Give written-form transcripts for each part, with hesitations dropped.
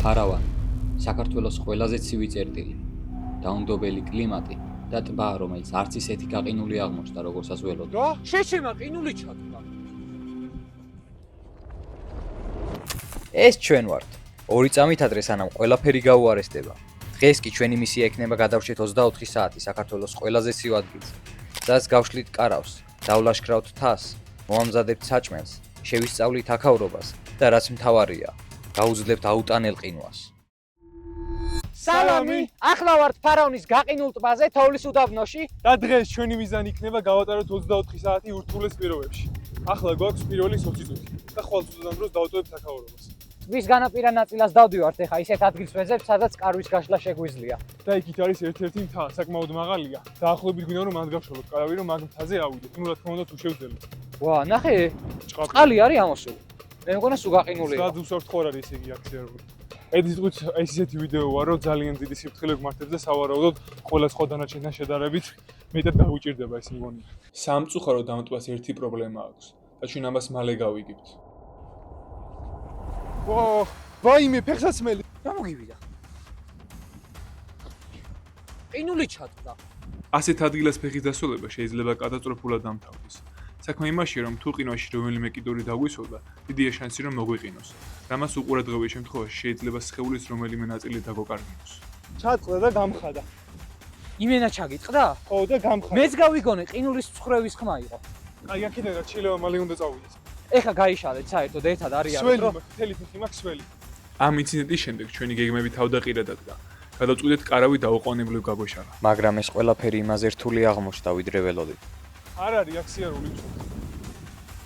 ფარავანი, საქართველოს ყველაზე ცივი წერტილი, დაუნდობელი კლიმატი და ტბა, რომელიც არც ისეთი გაყინული აღმოჩნდა, როგორცაც ველოდი. რა? შეშენა ყინული ჩატყდა. ეს ჩვენ ვართ. 2 წამით ადრე სანამ ყველაფერი გაუარესდება. დღეს კი ჩვენი მისია იქნება გადავრჩეთ 24 საათი საქართველოს ყველაზე ცივ ადგილზე. სადაც გავშლით კარავს, დავლაშქრავთ თასს, მოამზადებთ საჭმელს, შევისწავლით აქაურობას და რაც მთავარია, გაუძლებთ აუტანელ ყინვას. სალამი! ახლა ვართ ფარავნის გაყინულ ტბაზე, თოვლის უდაბნოში. და დღეს ჩვენი მიზანი იქნება გავატაროთ 24 საათი ურთულეს პირობებში. ახლა გვაქვს პირველი 20 წუთი და ხვალ წუთიდან დროს დავტოვებთ აქაურობას. ტბის განაპირა ნაწილას დავდივართ ახლა ისეთ ადგილს ვეძებთ, სადაც კარვის გაშლა შეგვიძლია. და იქით არის ერთ-ერთი მთა, საკმაოდ მაღალია. დაახლოებით გვინდა რომ მან გავშალოთ კარავი, რომ მაგ მთაზე ავიდეთ. ნუ რა თქმა უნდა თუ შევძლებთ. ვა, ნახე, წყალი არის ამოსული. მე მგონა სულ გაყინულია. და უსწორთ ხო არის ესე იგი აქცერული. ედის თვით ეს ისეთი ვიდეოა, რომ ძალიან დიდი სიფრთხილე გვმართებს და სავარაუდოდ ყველა სხვა დანარჩენთან შედარებით მეტად გავუჭირდება ეს მგონია. სამწუხაროდ ამ ტბას ერთი პრობლემა აქვს და ჩვენ ამას მალე გავიგებთ. ვაიმე, ფეხსაცმელი. რა მოგივიდა? ყინული ჩატყდა. ასეთ ადგილას ფეხის დასვენება შეიძლება კატასტროფულად დამთავრდეს. საქმე იმაშია, რომ თუ ყინვაში რომელიმე კიდური დაგვისვლა, დიდია შანსი რომ მოგვიყინოს. რამაც უყურადღების შემთხვევაში შეიძლება სხეულის რომელიმე ნაწილი დაგოკარგინოს. ჩატყდა და გამხადა. იმენა ჩაგიტყდა? ხო და გამხადა. მეც გავიგონე ყინულის ცხრევის ხმა იყო. აი აქედან ჩილევა მალე უნდა წავიდეს. ეხა გაიშალეთ საერთოდ ერთად არის სველი რომ მაქვს, მთელი ფეხი მაქვს სველი. ამ ინციდენტის შემდეგ ჩვენი გეგმები თავდაყირა დადგა. გადავწყვიტეთ კარავი დაუყოვნებლივ გაგვეშალა. მაგრამ ეს ყველაფერი იმაზე რთული აღმოჩნდა, ვიდრე ველოდით. არ არის აქსიარული უცბად.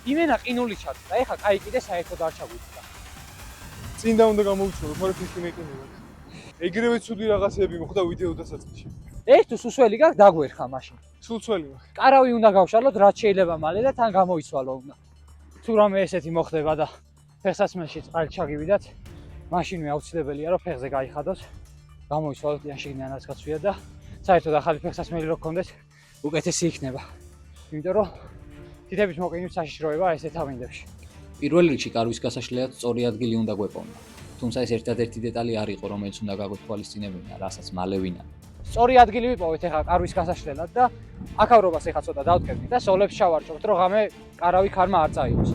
იმენა ყინული ჩატყდა, ეხა კაი კიდე საერთოდ არ ჩაგვიტყდა. წინდა უნდა გამოვიცვალო, თორე ფეხი მეყინებოდა. ეგრევე ცუდი რაღაცები მოხდა ვიდეო დასაწყისში. ეს თუ სუსველი გაქვს დაგვერხა მაშინ. სულ სველი მაქვს. კარავი უნდა გავშალოთ, რაც შეიძლება მალე და თან გამოიცვალო უნდა. თუ რამე ესეთი მოხდება და ფეხსაცმელში წყალი ჩაგივიდათ, მაშინვე აუცილებელია რომ ფეხზე გაიხადოთ. გამოიცვალოთ ან შიგნიდან რაც გაცვია და საერთოდ ახალი ფეხსაცმელი რო გქონდეთ, უკეთესი იქნება. იმიტომ რომ თითების მოყინვის საშიშროება ესეთ ამინდებში. პირველ რიგში კარვის გასაშლელად სწორი ადგილი უნდა გვეპოვნა. თუმცა ეს ერთადერთი დეტალი არ იყო, რომელიც უნდა გაგვეთვალისწინებინა, რასაც მალე ვინა. სწორი ადგილი ვიპოვეთ ახლა კარვის გასაშლელად და აქაურობას ახლა ცოტა დავტკეპნით და სოლებს შავარჭობთ, რომ ღამე კარავი ქარმა არ წაიღოს.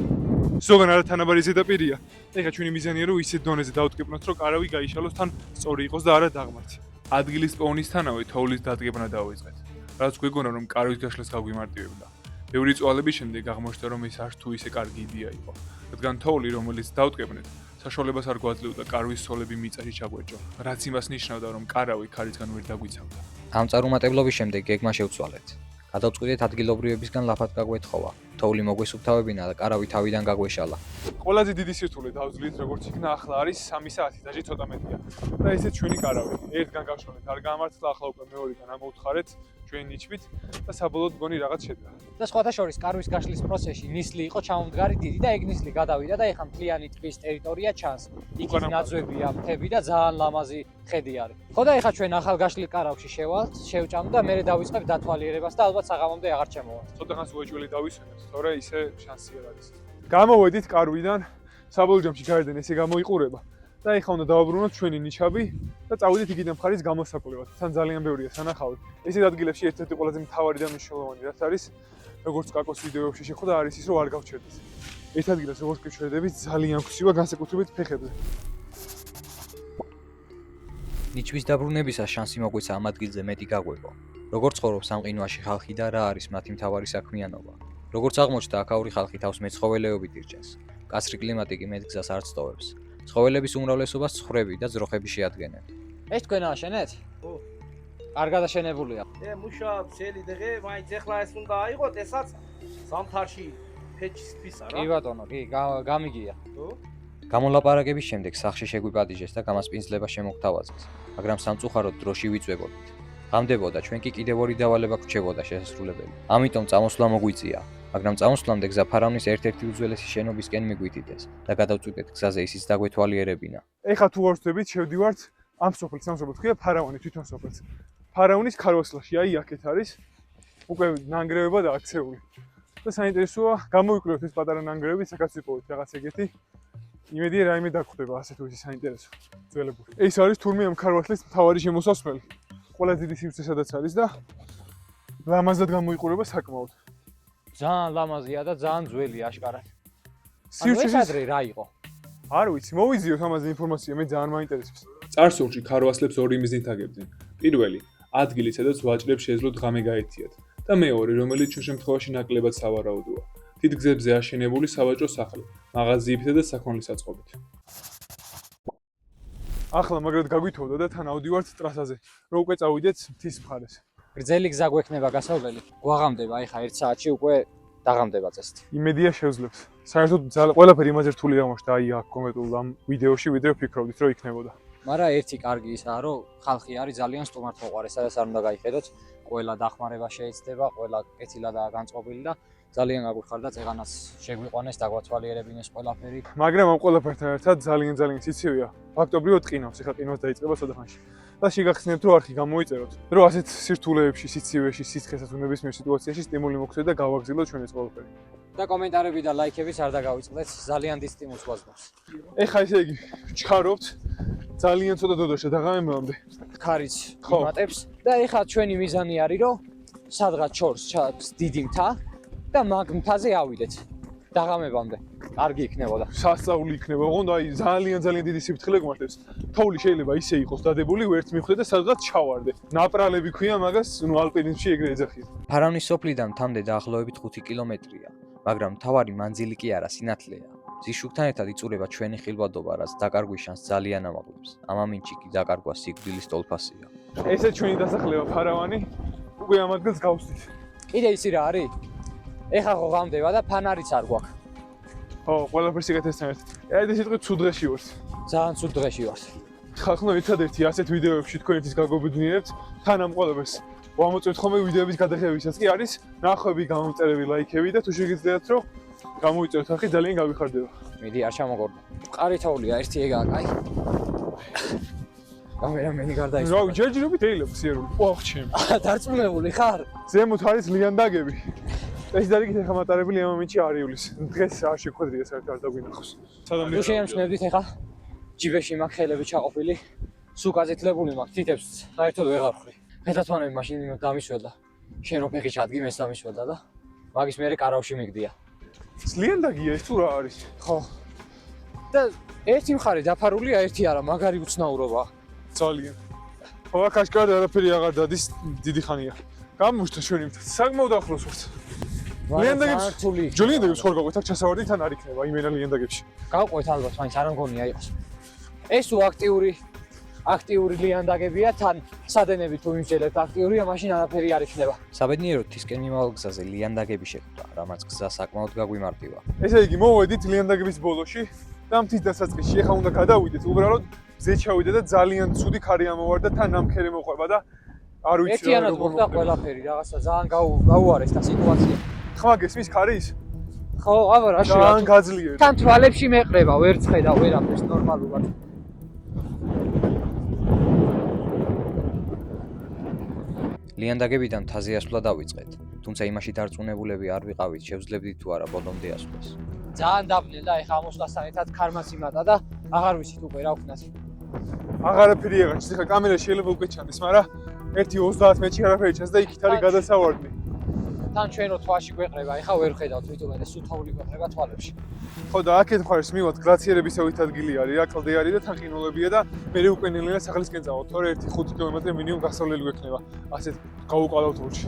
ზოგან არათანაბარი ზედაპირია. ეხლა ჩვენი მიზანია რომ ისეთ დონეზე დავტკეპნოთ, რომ კარავი გაიშალოს, თან სწორი იყოს და არა დაღმართი. ადგილის პოვნისთანავე თოვლის დატკეპნა დავიწყეთ. რაც გვეგონა რომ კარვის გაშლას გაგვიმარტივებდა. ბევრი წვალების შემდეგ აღმოჩნდა რომ ეს არც თუ ისე კარგი იდეა იყო. რადგან თოვლი, რომელიც დავტკეპნეთ, საშუალებას არ გვაძლევდა კარვის სოლები მიწაში ჩაგვეჭო, რაც იმას ნიშნავდა რომ კარავი ქარისგან ვერ დაგვიცავდა. ამ წარუმატებლობის შემდეგ გეგმა შევცვალეთ. გადავწყვიტეთ ადგილობრივებისგან ლაფად გაგვეთხოვა. თოვლი მოგვესუფთავებინა და კარავი თავიდან გაგვეშალა. ყველაზე დიდი სირთულე დავძლით, როგორც იქნა ახლა არის 3 საათი, დაჟე ცოტა მეტია. და ესეც ჩვენი კარავი. ერთგან გავშალეთ, არ გამართლა, ახლა უკვე მეორიდან ამოვთხარეთ ჩვენი ნიჩბით და საბოლოოდ მგონი რაღაც შედგა. და სხვათა შორის კარვის გაშლის პროცესში ნისლი იყო ჩამომდგარი დიდი და ეგ ნისლი გადავიდა და ეხა მთლიანი ტბის ტერიტორია ჩანს. იქით ნაძვებია, მთები და ძალიან ლამაზი ხედი არის. ხო და ეხა ჩვენ ახალ გაშლილ კარავში შევალთ, შევჭამთ და მერე დავიწყებთ დათვალიერებას და ალბათ საღამომდე აღარ ჩემოვალთ. ცოტა ხანს უეჭველი დავისვენებთ, თორე ისე შანსი არ არის. გამოვედით კარვიდან, საბოლოო ჯამში გარდენ ესე გამოიყურება. და ეხლა უნდა დავაბრუნოთ ჩვენი ნიჩაბი და წავიდეთ იქიდან მხარის გამოსაკვლევად. თან ძალიან ბევრია სანახავი. ესეთ ადგილებში ერთ-ერთი ყველაზე მთავარი და მნიშვნელოვანი რაც არის, როგორც კაკოს ვიდეოებში შეხვდა, არის ის, რომ არ გავჩერდეს. ერთ ადგილას როგორც კი ვჩერდებით, ძალიან გვსივა განსაკუთრებით ფეხებზე. ნიჩბის დაბრუნებისას შანსი მოგვეცა ამ ადგილზე მეტი გაგვეპო. როგორც ცხოვრობს ამ ყინვაში ხალხი და რა არის მათი მთავარი საქმიანობა. როგორც აღმოჩნდა, აქაური ხალხი თავს მეცხოველეობით ირჩენს. კაცრი კლიმატი კი მეტ გზას არ სწოვებს. ცხოველების უმრავლესობას ცხვრები და ძროხები შეადგენენ. ეს თქვენ ააშენეთ? ხო. კარგად აშენებულია. მუშაობ ძელი დღე, მაინც ეხლა ეს უნდა აიღოთ, ესაც ზამთარში ფეჩის თვისა რა. კი ბატონო, კი, გამიგია. ხო? გამოლაპარაკების შემდეგ სახლში შეგვიპატიჟეს და გამასპინძლება შემოგთავაზეს, მაგრამ სამწუხაროდ დროში ვიწვებოდით. ღამდებოდა, ჩვენ კი კიდევ ორი დავალება გვრჩებოდა შესასრულებელი. ამიტომ წამოსვლა მოგვიწია, მაგრამ წამოსვლამდე გზა ფარავნის ერთ-ერთი უძველესი შენობისკენ მიგვითითეს და გადავწყვიტეთ გზაზე ისიც დაგვეთვალიერებინა. ეხლა თუ არ ვწდებით, შევდივართ ამ სოფელს, ქვია ფარავანი თვითონ სოფელს. ფარავნის ქარვასლაში, აი აქეთ არის უკვე ნანგრევება და აქცეული. და საინტერესოა, გამოვიკვლევთ ეს პატარა ნანგრევები, საკაც ვიპოვეთ რაღაც ეგეთი. იმედია რაიმე დაგხვდება ასე თუ ისე საინტერესო ძველებური. ეს არის თურმე ამ ქარვასლის მთავარი შემოსასვლელი. ყველა დიდი სივრცე სადაც არის და ლამაზად გამოიყურება საკმაოდ. ძალიან ლამაზია და ძალიან ძველი აშკარად. სივრცე ეს ადრე რა იყო? არ ვიცი, მოვიზიოთ ამაზე ინფორმაცია, მე ძალიან მაინტერესებს. წარსულში ქარვასლებს ორი მიზნით აგებდნენ. პირველი, ადგილი, სადაც ვაჭრებს შეეძლოთ ღამე გაეთიათ და მეორე, რომელიც ჩვენ შემთხვევაში ნაკლებად სავარაუდოა. დიდ გზებზე აშენებული სავაჭრო სახლი, მაღაზიებითა და საქონლის საწყობით. ახლა მაგრად გაგვითხოვდა და თან ავდივართ ტრასაზე, რომ უკვე წავიდეთ მთის მხარეს. გრძელი გზა გვექნება გასავლელი. გვაღამდება, ეხა 1 საათში უკვე დაღამდება წესით. იმედია შევძლებს. საერთოდ ყველაფერი იმაზე რთული აღმოჩნდა აი აქ კონკრეტულ ამ ვიდეოში, ვიდრე ვფიქრობდით, რომ იქნებოდა. მაგრამ ერთი კარგი ისაა, რომ ხალხი არის ძალიან სტუმართმოყვარე, სადაც არ უნდა გაიხედოთ. ყველა დახმარება შეიძლება, ყველა კეთილადაა განწყობილი და ძალიან გაგუხარ და წეღანას შეგვიყვანეს, დაგვათვალიერებინეს ყველაფერი. მაგრამ ამ ყველაფერთან ერთად ძალიან სიცივეა. ფაქტობრივად ყინავს, ეხლა ყინვას დაიწყება სოდახანში. და შეგახსენებთ, რომ არხი გამოიწეროთ, რომ ასეთ სირთულეებში, სიცივეში, სისხლისა თუ ნებისმიერ სიტუაციაში სტიმული მოგვცეთ და გავაგზავნოთ ჩვენ ეს ყველაფერი. და კომენტარები და ლაიქებიც არ დაგავიწყდეთ, ძალიან დიდ სტიმულს გვაძლევს. ეხლა ესე იგი ჩქარობთ ძალიან ცოტა დოდაშა დაღამებამდე. ქარიც ხო. იმატებს და ეხლა ჩვენი მიზანი არის, რომ სადღაც შორს ჩაქვს დიდი მთა და მაგ მთაზე ავიდეთ დაღამებამდე. კარგი იქნებოდა. სასწაული იქნება, ოღონდ აი ძალიან დიდი სიფრთხილე გვმართებს. თოვლი შეიძლება ისე იყოს დადებული, ვერც მიხვდე და სადღაც ჩავარდე. ნაპრალები ქვია მაგას, ნუ ალპინიზმში ეგრე ეძახიან. ფარავნის სოფლიდან მთამდე დაახლოებით 5 კილომეტრია, მაგრამ მთავარი მანძილი კი არა, სინათლეა. ზიშუქთან ერთად იწურება ჩვენი ხილვადობა, რაც დაკარგვის შანსს ძალიან ამაღლებს. ამ ამინდში კი დაკარგვა სიკვდილის ტოლფასია. ესე ჩვენი დასახლება ფარავანი, უკვე ამ ადგილს გავსდით. კიდე ისი რა არის? ეხლა ხო ღამდება და ფანარიც არ გვაქვს. ხო, ყველაფერს იგეთესთან ერთად. აი და სიტყვით ცუდ დღეში ვართ. ძალიან ცუდ დღეში ვართ. ხალხო, ერთადერთი ასეთ ვიდეოებში თქვენ ერთის გაგობედნიერებთ, თან ამ ყველაფერს ვამოწევთ ხოლმე ვიდეოების გადაღებისას კი არის ნახვები, გამომწერები, ლაიქები და თუ შეგიძლიათ რომ გამოიწევთ ახი ძალიან გავიხარდება. მიდი არ ჩამოგორდა. მყარი თოვლია ერთი ეგაა, კაი. კამერამენი გარდაიცვალა. რა ვიჯერჯერობით ეილებს სიერული. ოხ ჩემ. დარწმუნებული ხარ? ზემოთ არის ლიანდაგები. ეს დარიგით ახლა მატარებელი ამ მომენტში არ ივლის. დღეს არ შეხვედრია საერთოდ არ დაგვინახოს. თუ შეამჩნევდით ახლა ჯიბეში მაქვს ხელები ჩაყოფილი, სუკაზეთლებული მაქვს თითებს, საერთოდ ვეღარ ხვრი. ფეთათვანები მაშინ დამისველდა. შენ რო ფეხი ჩადგი, მეც დამისველდა და მაგის მერე კარავში მიგდია. ლიანდაგია ეს თუ რა არის? ხო. და ერთი მხარე დაფარულია, ერთი არა, მაგარი უცნაურობაა. ძალიან. ხო, აქ აშკარად არაფერი აღარ დადის დიდი ხანია. გამოჩნდა ჩვენი მთა. საკმაოდ ახლოს ვართ. ლიანდაგებს ლიანდაგებს ხარ გაყვეთ აქ ჩასავარდი თან არ იქნება იმენა ლიანდაგებში. გავყვეთ ალბათ, მაინც არ მგონია იყოს. ეს თუ აქტიური ლიანდაგებია, თან სადენები თუ იმჯერებთ აქტიურია, მაშინ არაფერი არ იქნება. საბედნიეროდ თისკენ მიმავალ გზაზე ლიანდაგები შეხვდა, რამაც გზა საკმაოდ გაგვიმარტივა. ესე იგი მოვედით ლიანდაგების ბოლოში და მთის დასაწყისში. ეხლა უნდა გადავიდეთ, უბრალოდ გზე ჩავიდე და ძალიან ცუდი ქარი ამოვარდა, თან ნამქერი მოყვება და არ ვიცი რა ერთიანად მოხდა ყველაფერი, რაღაცა ძალიან გაუარეს და სიტუაცია. ხმა გესმის ქარის? ხო, აბა რა შეიძლება. ძალიან გაძლიერდა. თან თვალებში მეყრება, ვერ წხედავ, ვერაფერს ნორმალურად. ლიანდაგებიდან მთაზე ასვლა დავიწყეთ, თუმცა იმაში დარწმუნებულები არ ვიყავით, შევძლებდით თუ არა ბოლომდე ასვლას. ძალიან დაბნელ და ეხა ამოსვლასთან ერთად ქარმაც იმატა და აღარ ვიცით უკვე რა ვქნათ. აღარაფერი აღარ ჩანს, ხა კამერა შეიძლება უკვე ჩანდეს, მაგრამ 1:30 მეტრში არაფერი ჩანს და იქით არის გადასავარდი. თან ჩვენო თვალში გვეყრება, ეხა ვერ ხედავთ, ვიტყვე და სუთაული გვეყრება თვალებში. ხო და აქეთ მხარეს მივად გლაციერებისავით ადგილი არის, რა კლდე არის და თან ყინულებია და მე უკვე ნელ-ნელა სახლისკენ წავთ, თორე 1-5 კილომეტრი მინიმუმ გასავლელი გვექნება. ასეთ გავუყალავთ ურჩი.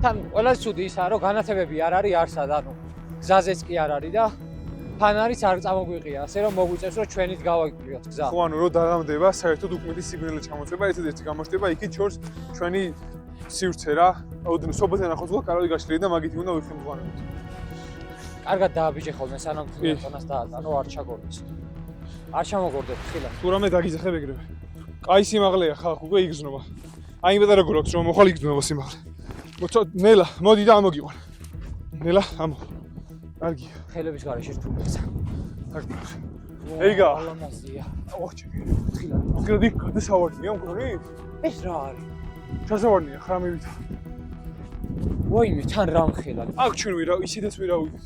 თან ყველაზე ცუდი ისაა, რომ განათებები არ არის არსად, ანუ გზაზეც კი არ არის და ფანარიც არ წამოგვიყია, ასე რომ მოგვიწევს რომ ჩვენით გავაგვიყვიოთ გზა. ხო, ანუ რო დაღამდება, საერთოდ უკმეთი სიგნალი ჩამოწება, ერთადერთი გამოჩნდება იქით შორს ჩვენი სივრცე რა. აუდენ სოფელთან ახლოს გქონდა კარავი გაშლილი და მაგით უნდა ვიხმოვანებოთ. კარგად დააბიჯე ხოლმე სანამ თვითონას დაატანო არ ჩაგორდეს. არ ჩამოგორდეთ ხილად. თუ რამე დაგიძახებ ეგრევე. კაი სიმაღლეა ხალხ უკვე იგრძნობა. აი მეტად როგორ აქვს რომ მოხალ იგრძნობა სიმაღლე. მოწო ნელა, მოდი და ამოგიყვან. ნელა, ამო. კარგია. ხელების გარეშე რთულია. კარგია. ეგა. ალამაზია. ოხჩი. ხილად. ხილად იქ გადასავარდია მგონი? ეს რა არის? ჩასავარდია ხრამივით. ვაიმე, თან რა მხელად. აქ ჩვენ ვირა, ისედაც ვირავიდით.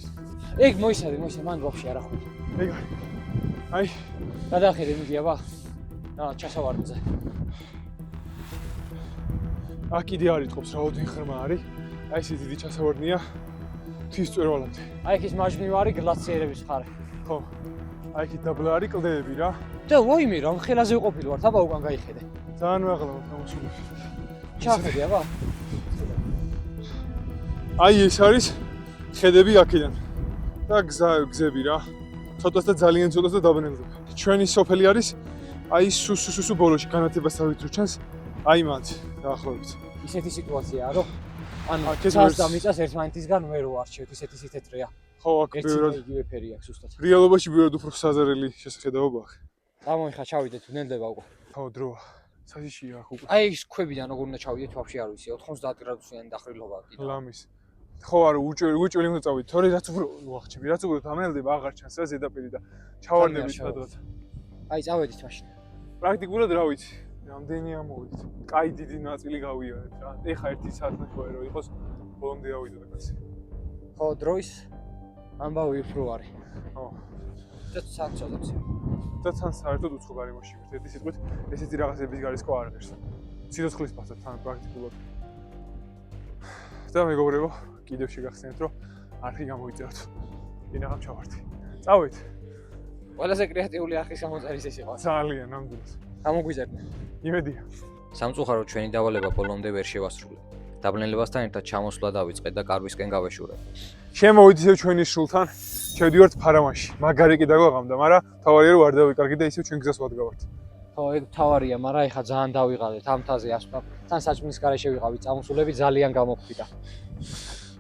ეგ მოისადე, მან გვაფშე არა ხო. ეგ არის. აი, გადახედე მიდი აბა. ჩასავარდზე. აქ კიდე არ იტყობს რაოდენ ხრმა არის. აი ეს დიდი ჩასავარდნია თვის წვერვალამდე. აი ეს მაჟნივ არის გლაციერების ხარე. ხო. აი ეს დაბლა არის კლდეები რა. და ვაიმე რა ხელაზე ვყოფილი ვარ, აბა უკან გაიხედე. ძალიან მაღლა ვარ გამოსულები. ჩახედე აბა. აი ეს არის ხედები აქედან. და გზები რა. ცოტას და ძალიან ცოტას და დაბნელდება. ჩვენი სოფელი არის აი სუსუ ბოლოში განათებას თავით რო ჩანს. აი მათ დაახლოებით. ისეთი სიტუაციაა, რომ ანუ აქ ეს ცას და მიწას ერთმანეთისგან ვერ ვარჩევთ, ისეთი სითეთრეა. ხო, აქ ბევრად იგივე ფერი აქვს ზუსტად. რეალობაში ბევრად უფრო საზარელი შესახედაობა აქვს. წამოიხა, ჩავიდეთ, ვნელდება უკვე. ხო, დროა. საშიშია აქ უკვე. აი ეს ქვებიდან როგორ უნდა ჩავიდეთ, ვაფშე არ ვიცი, 90 გრადუსიანი დახრილობა კიდე. ლამის. ხო, არა, უჭველი უნდა წავიდეთ. თორე რაც უფრო ვახჩები, რაც უფრო დამნელდება, აღარ ჩანს რა ზედაპირი და ჩავარდებით სადღაც. აი, წავედით მაშინ. პრაქტიკულად რა ვიცი, რამდენი ამოვიდით. კაი დიდი ნაწილი გავიარეთ რა. ეხა 1 საათნაქვე რო იყოს, ბოლომდე ავიდოდა კაცი. ხო, დროის ამბავი უფრო არის. ხო. და საათ წოდებს. და თან საერთოდ უცხო გარემოში ვართ. ერთი სიტყვით, ესეთი რაღაცების გარისკო არ ღირს. სიცოცხლის პასად თან პრაქტიკულად. და მეგობრებო, კიდევ შეგახსენეთ, რომ არხი გამოიწეროთ. ინახავ ჩავარდი. წავით. ყველაზე კრეატიული არხის გამოწერის ეს იყო. ძალიან ნამდვილად. გამოგვიზარდნა. იმედია. სამწუხაროდ ჩვენი დავალება ბოლომდე ვერ შევასრულეთ. დაბნელებასთან ერთად ჩამოსვლა დავიწყეთ და კარვისკენ გავეშურეთ. შემოვიდით ისევ ჩვენი სულთან, შევდივართ ფარამაში. მაგარი კი დაგვაღამდა, მაგრამ თავარია რომ არ დავიკარგეთ და ისევ ჩვენ გზას ვადგავართ. ხო, ეგ თავარია, მაგრამ ეხა ძალიან დავიღალეთ ამ თაზე ასვლა. თან საჭმლის გარეშე ვიყავით, წამოსულები ძალიან გამოფრიდა.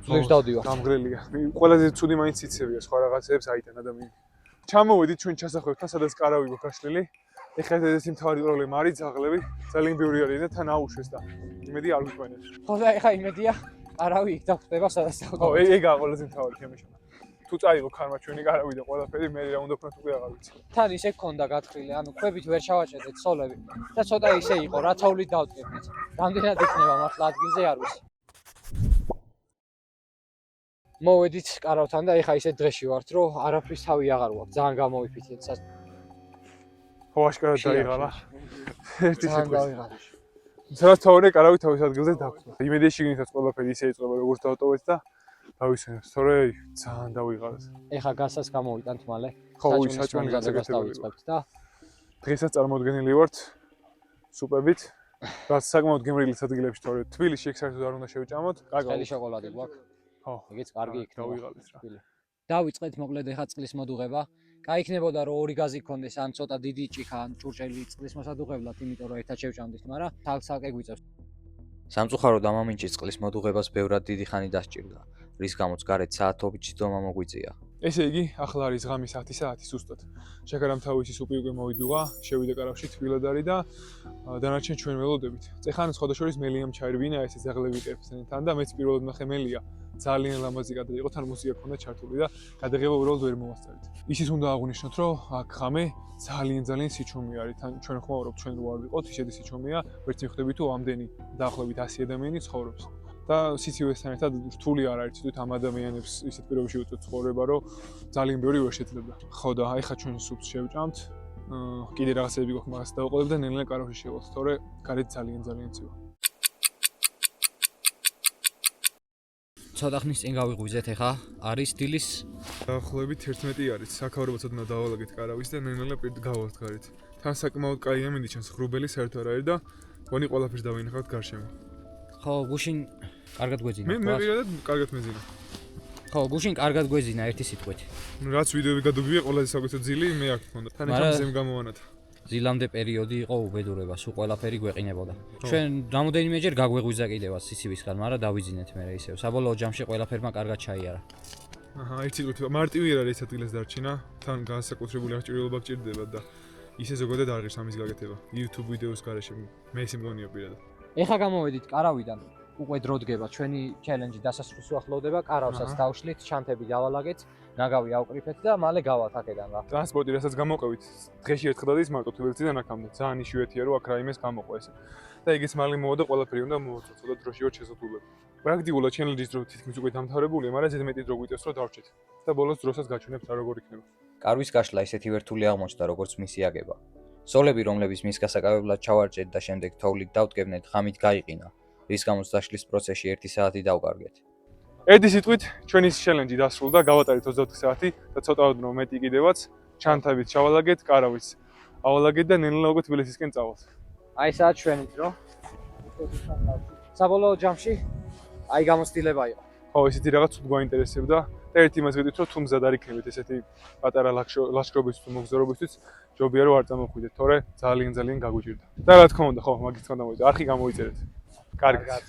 ძლებს დავდივართ. დამღრელია. ყველაზე ცუდი მაინც იცებია, სხვა რაღაცებს აიტან ადამიანი. ჩამოვედით ჩვენ ჩასახვევთან, სადაც კარავი გვაქვს გაშლილი. ეხლა ეს მთავარი პრობლემა არის ძაღლები, ძალიან ბევრი არიან და თან აუშვეს და იმედი არ გვიყვანეს. ხო და ეხა იმედია, არავი იქ დახვდება, სადაც ხო, დავდივართ. ეგაა ყველაზე მთავარი თემაშა. თუ წაიღო ქარმა ჩვენი კარავი და ყველაფერი, მე რა უნდა ვქნათ უკვე აღარ ვიცი. თან ისე გქონდა გათხრილი, ანუ ქვებით ვერ ჩავაჭედეთ სოლები და ცოტა ისე იყო, რა თოვლით დავტკებდით. რამდენად იქნება მართლა ადგილზე არ ვიცი. მოვედით კარავთან და ეხა ისე დღეში ვართ, რომ არაფრის თავი აღარ ვაქვს, ძალიან გამოვიფიქრეთ. ხო, აშკარად დაიღალა. ერთი ძალიან სიტყვით. დავიღალე. სადაც თავარი კარავი თავის ადგილზე დახვდა. იმედია შიგნითაც ყველაფერი ისე იწყება, როგორც დავტოვეთ და დავისვენებთ, თორე ძალიან დავიღალეთ. ეხა გასას გამოვიტანთ მალე. ხო, საჭმლის საჭმელი მომზადებას გასაკეთებელი დავიწყებთ და დღესაც წარმოდგენილი ვართ სუპებით, რაც საკმაოდ გემრიელი ადგილებში, თორე თბილისში ეგ საერთოდ არ უნდა შევჭამოთ. წელი შოკოლადი გვაქვს. ხო, ეგეც კარგი იქნება. დავიღალეთ რა. დავიწყეთ მოკლედ ეხა წყლის მოდუღება. კაი იქნებოდა რომ ორი გაზი გქონდეს, ან ცოტა დიდი ჭიქა, ან ჭურჭელი წყლის მოსადუღებლად, იმიტომ რომ ერთად შევჭამდით, მაგრამ თალ-თალკე გვიწევს. სამწუხაროდ ამ ამინჩის წყლის მოდუღებას ბევრად დიდი ხანი დასჭირდა, რის გამოც გარეთ საათობით ჯდომა მოგვიწია. ესე იგი, ახლა არის ღამის 10 საათი სუსტად. შაქარამ თავისი სუპი უკვე მოვიდუღა, შევიდა კარავში თბილად არის და დანარჩენ ჩვენ ველოდებით. წეხან სხვადასხვა მელიამ ჩაირბინა ესე ძაღლები ტერფსთან და მეც პირველად ნახე მელია. ძალიან ლამაზი კადრი იყო, თან მუსიკა ჰქონდა ჩართული და გადაღება უბრალოდ ვერ მოვასწარით. ისიც უნდა აღვნიშნოთ, რომ აქ ღამე ძალიან სიჩუმე არის. თან ჩვენ ხმაურობთ, ჩვენ რო არ ვიყოთ, ისეთი სიჩუმეა, ვერც მიხვდებით, რომ ამდენი დაახლოებით 100 ადამიანი ცხოვრობს. და სიცივესთან ერთად რთული არ არის თვითონ ამ ადამიანებს ისეთ პირობებში უწევთ ცხოვრება, რომ ძალიან ბევრი ვერ შეძლებდა. ხო და აი ხა ჩვენ სუპს შევჭამთ. კიდე რაღაცები გვაქვს, მაგას დავუყოლებ და ნელ-ნელა კარავში შევალთ, თორე გარეთ ძალიან ცივა. ცოტა ხნის წინ გავიღვიძეთ ეხა, არის დილის დაახლოებით 11 არის. საქაურებაც უნდა დავალაგეთ კარავის და ნელ-ნელა გავალთ გარეთ. თან საკმაოდ კაი ამინდი ჩანს, ხრუბელი საერთოდ არ არის და გონი ყველაფერს დავინახავთ გარშემო. ხო, გუშინ კარგად გვეძინა. მე პირადად კარგად მეძინა. ხო, გუშინ კარგად გვეძინა ერთი სიტყვით. რაც ვიდეოები გადაგვიგია, ყველაზე საკუთო ძილი მე აქ მქონდა. თან ეხლა მზემ გამოვანათა. ზილამდე პერიოდი იყო უბედურება, სულ ყველაფერი გვეყინებოდა. ჩვენ რამოდენიმეჯერ გაგვეღვიძა კიდევაც სიცივისგან, მაგრამ დავიძინეთ მე ისევ. საბოლოო ჯამში ყველაფერმა კარგად ჩაიარა. აჰა, ერთი სიტყვით, მარტივი არ არის ადგილას დარჩენა, თან განსაკუთრებული აღჭურვილობა გჭირდება და ისე ზოგადად არ ღირს ამის გაკეთება. YouTube ვიდეოს გარეშე მე ისე მგონია პირადად. ეხა გამოვედით კარავიდან. უკვე დრო დგება, ჩვენი ჩელენჯი დასასრულს უახლოვდება, კარავსაც დავშლით, ჩანთები დავალაგეთ, ნაგავი ავკრიფეთ და მალე გავალთ აქედან რა. ტრანსპორტი რასაც გამოყევით, დღეში ერთხელ დადის მარტო თბილისიდან აქამდე. ძალიან იშვიათია რომ აქ რაიმეს გამოყვა ესე. და ეგეც მალე მოვა და ყველაფერი უნდა მოვაწოდოთ და დროში ვარ შესაძლებელი. პრაქტიკულად ჩელენჯის დრო თითქმის უკვე დამთავრებულია, მაგრამ ზედმეტი დრო გვიწევს რომ დავრჩეთ. და ბოლოს დროსაც გაჩვენებთ რა როგორ იქნება. კარვის გაშლა ისეთი ვერთული აღმოჩნდა, როგორც მისი აგება. სოლები, რომლებიც მის გასაკავებლად ჩავარჭეთ და შემდეგ თოვლით დავტკებნეთ, ღამით გაიყინა, რის გამოც დაშლის პროცესში 1 საათი დავკარგეთ. ერთი სიტყვით, ჩვენი ჩელენჯი დასრულდა, გავატარეთ 24 საათი და ცოტა ოდნავ მეტი კიდევაც, ჩანთებით ჩავალაგეთ, კარავით ავალაგეთ და ნელ-ნელა უკვე თბილისისკენ წავალთ. აი ესაა ჩვენი დრო. საბოლოო ჯამში აი გამოცდილება იყო. ხო, ისეთი რაღაც თუ გვაინტერესებდა და ერთი იმას ვიტყვით, რომ თუ მზად არ იქნებით ესეთი პატარა ლაშქრობისთვის თუ მოგზაურობისთვის, ჯობია რომ არ წამოხვიდეთ, თორე ძალიან გაგუჭირდა. და რა თქმა უნდა, ხო, მაგის თქმა უნდა, არხი გამოიწერეთ. კარგად.